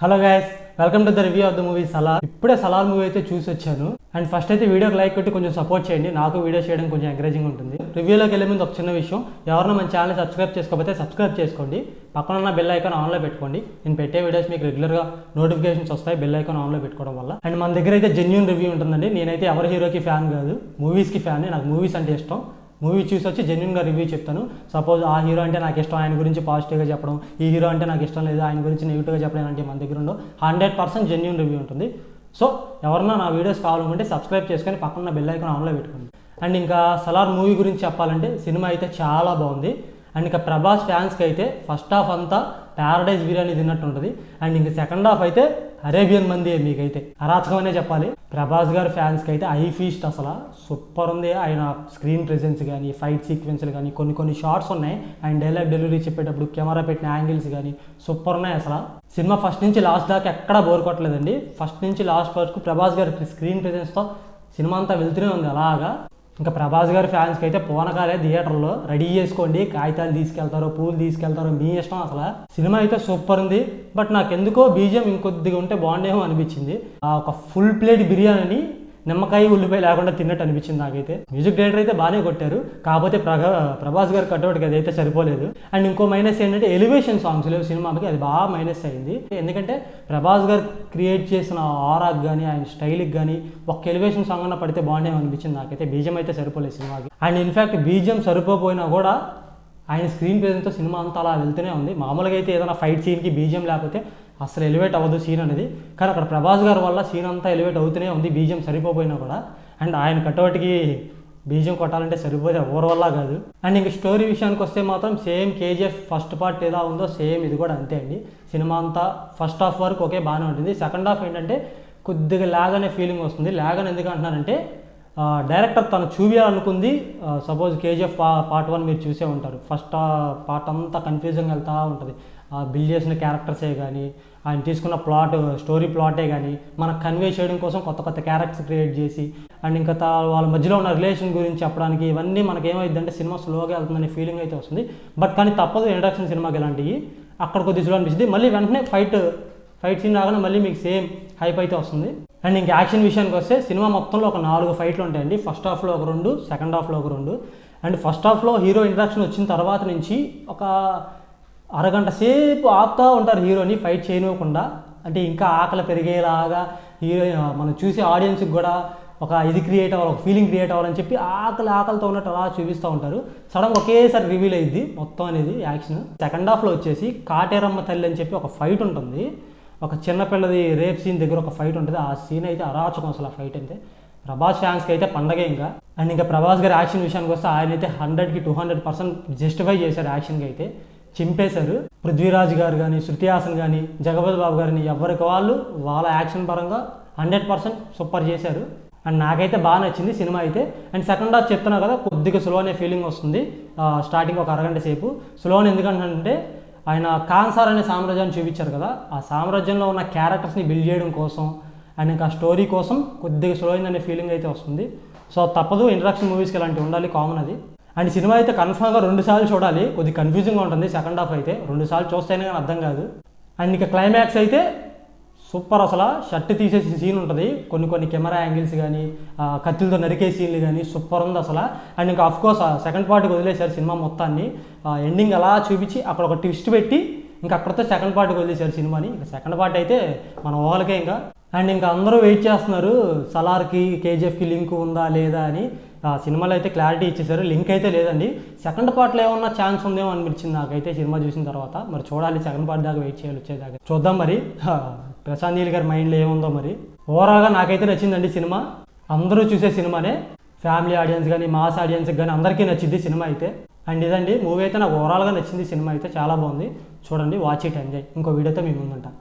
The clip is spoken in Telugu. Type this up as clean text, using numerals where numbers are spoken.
Hello guys, welcome to the review of the movie Salaar. ఇప్పుడే సలార్ మూవీ అయితే చూసి వచ్చాను. అండ్ ఫస్ట్ అయితే వీడియోకి లైక్ కొట్టి కొంచెం సపోర్ట్ చేయండి, నాకు వీడియో చేయడం కొంచెం ఎంకరేజింగ్ ఉంటుంది. రివ్యూలోకి వెళ్ళే ముందు ఒక చిన్న విషయం, ఎవరైనా మన ఛానల్ సబ్స్క్రైబ్ చేసుకోకపోతే సబ్స్క్రైబ్ చేసుకోండి, పక్కన ఉన్న బెల్ ఐకాన్ ఆన్లో పెట్టుకోండి. నేను పెట్టే వీడియోస్ మీకు రెగ్యులర్గా నోటిఫికేషన్స్ వస్తాయి బెల్ ఐకాన్ ఆన్లో పెట్టుకోవడం వల్ల. అండ్ మన దగ్గర అయితే జెన్యూన్ రివ్యూ ఉంటుందండి. నేనైతే ఎవరి హీరోకి ఫ్యాన్ కాదు, మూవీస్కి ఫ్యాన్. నాకు మూవీస్ అంటే ఇష్టం. మూవీ చూసి వచ్చి జెన్యున్గా రివ్యూ చెప్తాను. సపోజ్ ఆ హీరో అంటే నాకు ఇష్టం, ఆయన గురించి పాజిటివ్గా చెప్పడం, ఈ హీరో అంటే నాకు ఇష్టం లేదు, ఆయన గురించి నెగిటివ్గా చెప్పడం అంటే మన దగ్గర ఉండవు. 100% జెన్యూన్ రివ్యూ ఉంటుంది. సో ఎవరన్నా నా వీడియోస్ కావాలనుకుంటే సబ్స్క్రైబ్ చేసుకొని పక్కన బెల్ ఐకాన్ ఆన్లో పెట్టుకోండి. అండ్ ఇంకా సలార్ మూవీ గురించి చెప్పాలంటే సినిమా అయితే చాలా బాగుంది. అండ్ ఇంకా ప్రభాస్ ఫ్యాన్స్కి అయితే ఫస్ట్ హాఫ్ అంతా ప్యారడైజ్ బిర్యానీ తిన్నట్టు ఉంటుంది. అండ్ ఇంకా సెకండ్ హాఫ్ అయితే అరేబియన్ మంది మీకైతే అరాచకమనే చెప్పాలి. ప్రభాస్ గారి ఫ్యాన్స్కి అయితే ఐ ఫీస్ట్ అసలు సూపర్ ఉంది. ఆయన స్క్రీన్ ప్రెజెన్స్ కానీ, ఫైట్ సీక్వెన్స్లు కానీ, కొన్ని షార్ట్స్ ఉన్నాయి. ఆయన డైలాగ్ డెలివరీ చెప్పేటప్పుడు కెమెరా పెట్టిన యాంగిల్స్ కానీ సూపర్ ఉన్నాయి. అసలు సినిమా ఫస్ట్ నుంచి లాస్ట్ దాకా ఎక్కడా బోర్ కొట్టలేదండి. ఫస్ట్ నుంచి లాస్ట్ వరకు ప్రభాస్ గారి స్క్రీన్ ప్రెజెన్స్తో సినిమా అంతా వెళ్తూనే ఉంది అలాగా. ఇంకా ప్రభాస్ గారి ఫ్యాన్స్కి అయితే పోనకాలే థియేటర్లో రెడీ చేసుకోండి, కాగితాలు తీసుకెళ్తారో పూలు తీసుకెళ్తారో మీ ఇష్టం. అసలు సినిమా అయితే సూపర్ ఉంది. బట్ నాకు ఎందుకో బీజిఎం ఇంకొద్దిగా ఉంటే బాగుండేమో అనిపించింది. ఒక ఫుల్ ప్లేట్ బిర్యానీని నిమ్మకాయ ఉల్లిపాయ లేకుండా తిన్నట్టు అనిపించింది నాకైతే. మ్యూజిక్ డైరెక్టర్ అయితే బాగానే కొట్టారు, కాకపోతే ప్రభాస్ గారు కట్అవుట్కి అది అయితే సరిపోలేదు. అండ్ ఇంకో మైనస్ ఏంటంటే ఎలివేషన్ సాంగ్స్ లేవు సినిమాకి, అది బాగా మైనస్ అయింది. ఎందుకంటే ప్రభాస్ గారు క్రియేట్ చేసిన ఆరాకి కానీ, ఆయన స్టైల్కి కానీ ఒక ఎలివేషన్ సాంగ్ అన్న పడితే బాగుండేమో అనిపించింది నాకైతే. బీజిఎం అయితే సరిపోలేదు సినిమాకి. అండ్ ఇన్ఫ్యాక్ట్ బీజిఎం సరిపోయినా కూడా ఆయన స్క్రీన్ ప్రెజెన్స్తో సినిమా అంతా అలా వెళ్తూనే ఉంది. మామూలుగా అయితే ఏదైనా ఫైట్ సీన్కి బీజిఎం లేకపోతే అసలు ఎలివేట్ అవ్వదు సీన్ అనేది, కానీ అక్కడ ప్రభాస్ గారి వల్ల సీన్ అంతా ఎలివేట్ అవుతూనే ఉంది బీజిఎం సరిపోయినా కూడా. అండ్ ఆయన కట్అవుట్కి బీజిఎం కొట్టాలంటే సరిపోతే ఎవరి వల్ల కాదు. అండ్ ఇంక స్టోరీ విషయానికి వస్తే మాత్రం సేమ్ కేజీఎఫ్ ఫస్ట్ పార్ట్ ఎలా ఉందో సేమ్ ఇది కూడా అంతే అండి. సినిమా అంతా ఫస్ట్ హాఫ్ వరకు ఒకే బాగానే ఉంటుంది. సెకండ్ హాఫ్ ఏంటంటే కొద్దిగా ల్యాగ్ అనే ఫీలింగ్ వస్తుంది. ల్యాగ్ అని ఎందుకు అంటున్నానంటే డైరెక్టర్ తను చూపించాలనుకుంది. సపోజ్ కేజీఎఫ్ పార్ట్ 1 మీరు చూసే ఉంటారు. ఫస్ట్ పార్ట్ అంతా కన్ఫ్యూజన్గా వెళ్తూ ఉంటుంది. బిల్డ్ చేసిన క్యారెక్టర్సే కానీ, ఆయన తీసుకున్న స్టోరీ ప్లాటే కానీ మనకు కన్వే చేయడం కోసం కొత్త క్యారెక్టర్స్ క్రియేట్ చేసి, అండ్ ఇంకా వాళ్ళ మధ్యలో ఉన్న రిలేషన్ గురించి చెప్పడానికి ఇవన్నీ మనకి ఏమైందంటే సినిమా స్లోగా వెళ్తుందనే ఫీలింగ్ అయితే వస్తుంది. బట్ కానీ తప్పదు, ఇంట్రడక్షన్ సినిమాకి ఇలాంటివి అక్కడ కొద్దిగా స్లో అనిపిస్తుంది. మళ్ళీ వెంటనే ఫైట్ సీన్ రాగానే మళ్ళీ మీకు సేమ్ హైప్ అయితే వస్తుంది. అండ్ ఇంక యాక్షన్ విషయానికి వస్తే సినిమా మొత్తంలో ఒక 4 ఫైట్లు ఉంటాయండి. ఫస్ట్ హాఫ్లో ఒక 2, సెకండ్ హాఫ్లో ఒక 2. అండ్ ఫస్ట్ హాఫ్లో హీరో ఇంట్రడక్షన్ వచ్చిన తర్వాత నుంచి ఒక అరగంట సేపు ఆపుతూ ఉంటారు హీరోని ఫైట్ చేయనివ్వకుండా. అంటే ఇంకా ఆకలి పెరిగేలాగా హీరో మనం చూసే ఆడియన్స్కి కూడా ఒక ఇది క్రియేట్ అవ్వాలి, ఒక ఫీలింగ్ క్రియేట్ అవ్వాలని చెప్పి ఆకలితో ఉన్నట్టు అలా చూపిస్తూ ఉంటారు. సడన్గా ఒకేసారి రివీల్ అయ్యిద్ది మొత్తం అనేది యాక్షన్. సెకండ్ హాఫ్లో వచ్చేసి కాటేరమ్మ తల్లి అని చెప్పి ఒక ఫైట్ ఉంటుంది. ఒక చిన్నపిల్లది రేప్ సీన్ దగ్గర ఒక ఫైట్ ఉంటుంది. ఆ సీన్ అయితే అరాచకం అసలు. ఆ ఫైట్ అయితే ప్రభాస్ ఫ్యాన్స్కి అయితే పండగే ఇంకా. అండ్ ఇంకా ప్రభాస్ గారి యాక్షన్ విషయానికి వస్తే ఆయన అయితే 100కి 200% జస్టిఫై చేశారు. యాక్షన్కి అయితే చింపేశారు. పృథ్వీరాజ్ గారు కానీ, శృతి హాసన్ కానీ, జగపతి బాబు గారిని ఎవరికి వాళ్ళ యాక్షన్ పరంగా 100% సూపర్ చేశారు. అండ్ నాకైతే బాగా నచ్చింది సినిమా అయితే. అండ్ సెకండ్ హాఫ్ చెప్తున్నా కదా కొద్దిగా స్లో అనే ఫీలింగ్ వస్తుంది. స్టార్టింగ్ ఒక అరగంట సేపు స్లో అని ఎందుకంటే ఆయన కాన్సార్ అనే సామ్రాజ్యాన్ని చూపించారు కదా, ఆ సామ్రాజ్యంలో ఉన్న క్యారెక్టర్స్ని బిల్డ్ చేయడం కోసం అండ్ ఇంకా స్టోరీ కోసం కొద్దిగా స్లో అయిందనే ఫీలింగ్ అయితే వస్తుంది. సో తప్పదు, ఇంట్రడక్షన్ మూవీస్కి ఇలాంటివి ఉండాలి, కామన్ అది. అండ్ సినిమా అయితే కన్ఫర్మ్గా 2 సార్లు చూడాలి. కొద్దిగా కన్ఫ్యూజింగ్గా ఉంటుంది సెకండ్ హాఫ్ అయితే, 2 సార్లు చూస్తేనే కానీ అర్థం కాదు. అండ్ ఇంకా క్లైమాక్స్ అయితే సూపర్ అసలు. షర్ట్ తీసేసి సీన్ ఉంటుంది, కొన్ని కెమెరా యాంగిల్స్ కానీ, కత్తులతో నరికే సీన్లు కానీ సూపర్ ఉంది అసలు. అండ్ ఇంకా అఫ్కోర్స్ సెకండ్ పార్ట్కి వదిలేశారు సినిమా మొత్తాన్ని. ఎండింగ్ అలా చూపించి అక్కడ ఒక ట్విస్ట్ పెట్టి ఇంకా అక్కడితో సెకండ్ పార్ట్కి వదిలేశారు సినిమాని. ఇంకా సెకండ్ పార్ట్ అయితే మన ఓళ్ళకే ఇంకా. అండ్ ఇంకా అందరూ వెయిట్ చేస్తున్నారు సలార్కి కేజీఎఫ్కి లింక్ ఉందా లేదా అని. సినిమాలో అయితే క్లారిటీ ఇచ్చేసారు, లింక్ అయితే లేదండి. సెకండ్ పార్ట్లో ఏమన్నా ఛాన్స్ ఉందేమో అనిపించింది నాకైతే సినిమా చూసిన తర్వాత. మరి చూడాలి, సెకండ్ పార్ట్ దాకా వెయిట్ చేయాలి, వచ్చేదాకా చూద్దాం. మరి ప్రశాంత్ నీల్ గారి మైండ్లో ఏముందో మరి. ఓవరాల్గా నాకైతే నచ్చిందండి సినిమా. అందరూ చూసే సినిమానే, ఫ్యామిలీ ఆడియన్స్ కానీ, మాస్ ఆడియన్స్కి కానీ అందరికీ నచ్చింది సినిమా అయితే. అండ్ ఇదండి మూవీ అయితే నాకు ఓవరాల్గా నచ్చింది. సినిమా అయితే చాలా బాగుంది, చూడండి, వాచ్ ఇట్, ఎంజాయ్. ఇంకో వీడియోతో మీ ముందుంటా.